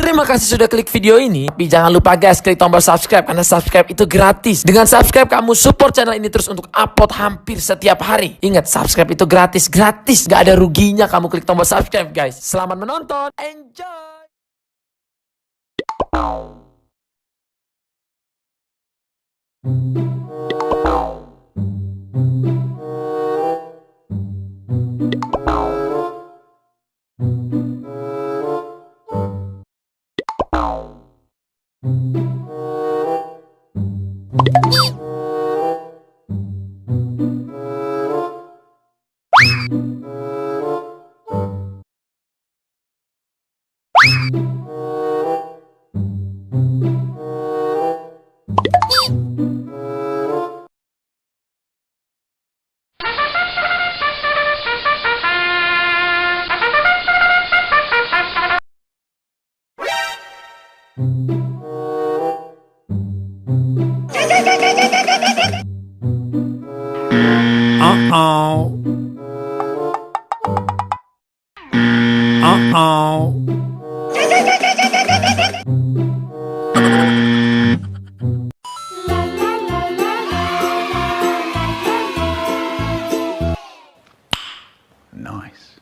Terima kasih sudah klik video ini. Tapi jangan lupa guys, klik tombol subscribe karena subscribe itu gratis. Dengan subscribe kamu support channel ini terus untuk upload hampir setiap hari. Ingat, subscribe itu gratis, gak ada ruginya kamu klik tombol subscribe guys. Selamat menonton, enjoy. Nice.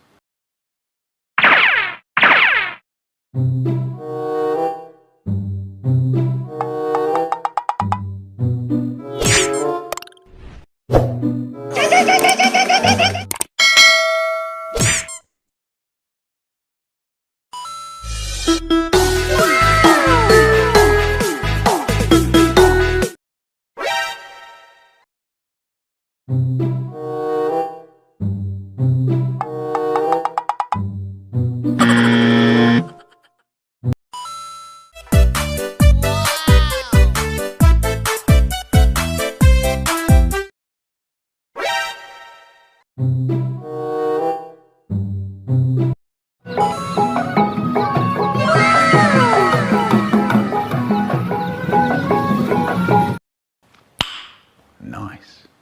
Nice.